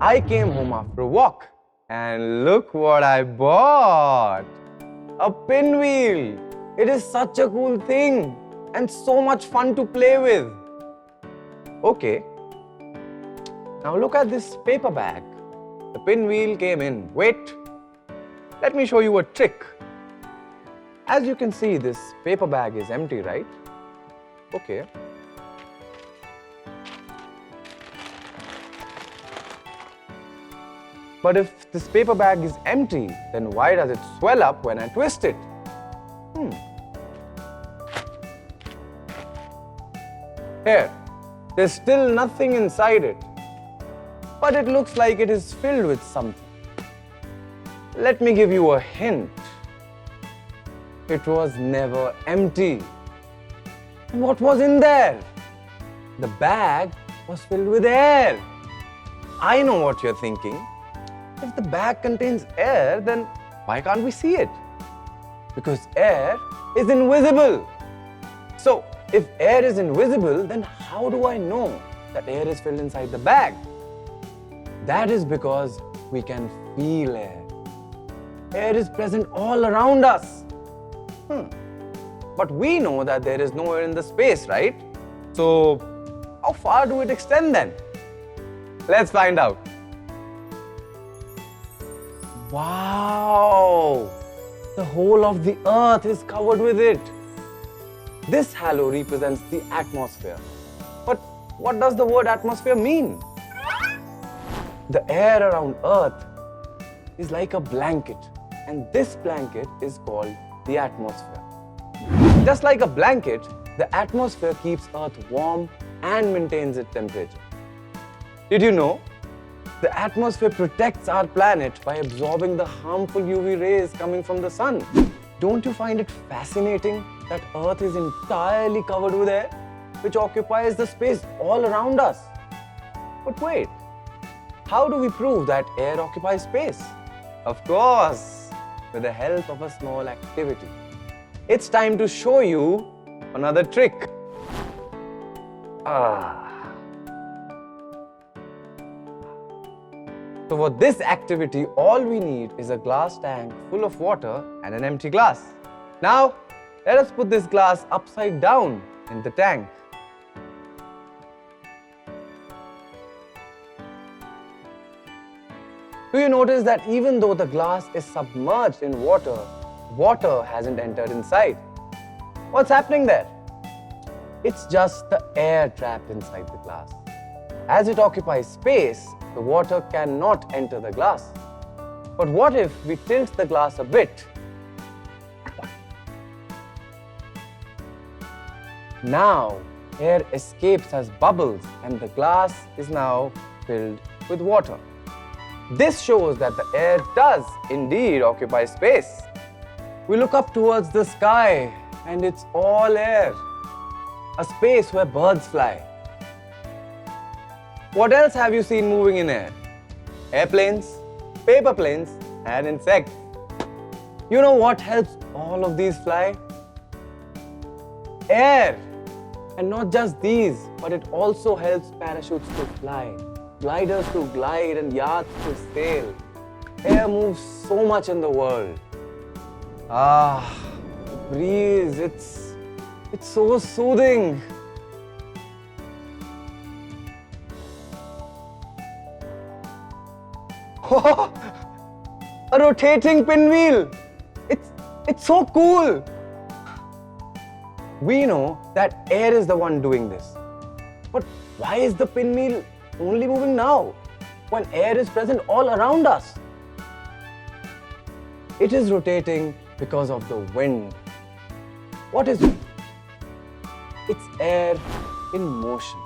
I came home after a walk and look what I bought. A pinwheel. It is such a cool thing and so much fun to play with. Okay, now look at this paper bag. The pinwheel came in. Wait, let me show you a trick. As you can see, this paper bag is empty, right? Okay. But if this paper bag is empty, then why does it swell up when I twist it? Here, there's still nothing inside it, but it looks like it is filled with something. Let me give you a hint. It was never empty. And what was in there? The bag was filled with air. I know what you're thinking. If the bag contains air, then why can't we see it? Because air is invisible. So, if air is invisible, then how do I know that air is filled inside the bag? That is because we can feel air. Air is present all around us. But we know that there is no air in the space, right? So, how far do it extend then? Let's find out. Wow! The whole of the earth is covered with it. This halo represents the atmosphere. But what does the word atmosphere mean? The air around earth is like a blanket, and this blanket is called the atmosphere. Just like a blanket, the atmosphere keeps earth warm and maintains its temperature. Did you know? The atmosphere protects our planet by absorbing the harmful UV rays coming from the sun. Don't you find it fascinating that Earth is entirely covered with air, which occupies the space all around us? But wait, how do we prove that air occupies space? Of course, with the help of a small activity. It's time to show you another trick. So for this activity, all we need is a glass tank full of water and an empty glass. Now, let us put this glass upside down in the tank. Do you notice that even though the glass is submerged in water, water hasn't entered inside? What's happening there? It's just the air trapped inside the glass. As it occupies space, the water cannot enter the glass. But what if we tilt the glass a bit? Now, air escapes as bubbles and the glass is now filled with water. This shows that the air does indeed occupy space. We look up towards the sky and it's all air. A space where birds fly. What else have you seen moving in air? Airplanes, paper planes, and insects. You know what helps all of these fly? Air. And not just these, but it also helps parachutes to fly, gliders to glide, and yachts to sail. Air moves so much in the world. The breeze, it's so soothing. A rotating pinwheel. It's so cool. We know that air is the one doing this. But why is the pinwheel only moving now, when air is present all around us? It is rotating because of the wind. What is it? It's air in motion.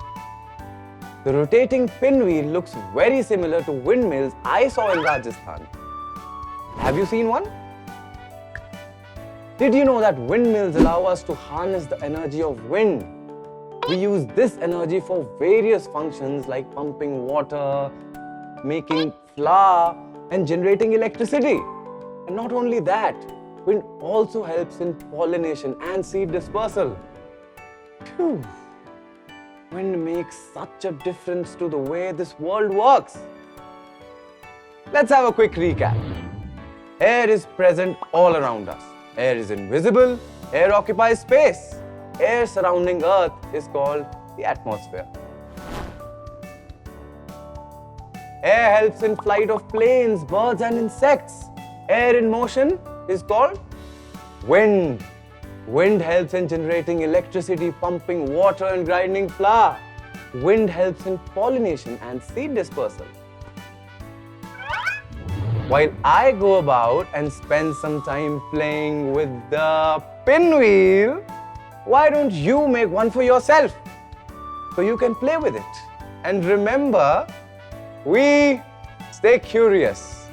The rotating pinwheel looks very similar to windmills I saw in Rajasthan. Have you seen one? Did you know that windmills allow us to harness the energy of wind? We use this energy for various functions like pumping water, making flour, and generating electricity. And not only that, wind also helps in pollination and seed dispersal. Phew. Wind makes such a difference to the way this world works. Let's have a quick recap. Air is present all around us. Air is invisible. Air occupies space. Air surrounding Earth is called the atmosphere. Air helps in flight of planes, birds and insects. Air in motion is called wind. Wind helps in generating electricity, pumping water and grinding flour. Wind helps in pollination and seed dispersal. While I go about and spend some time playing with the pinwheel, why don't you make one for yourself so you can play with it? And remember, we stay curious.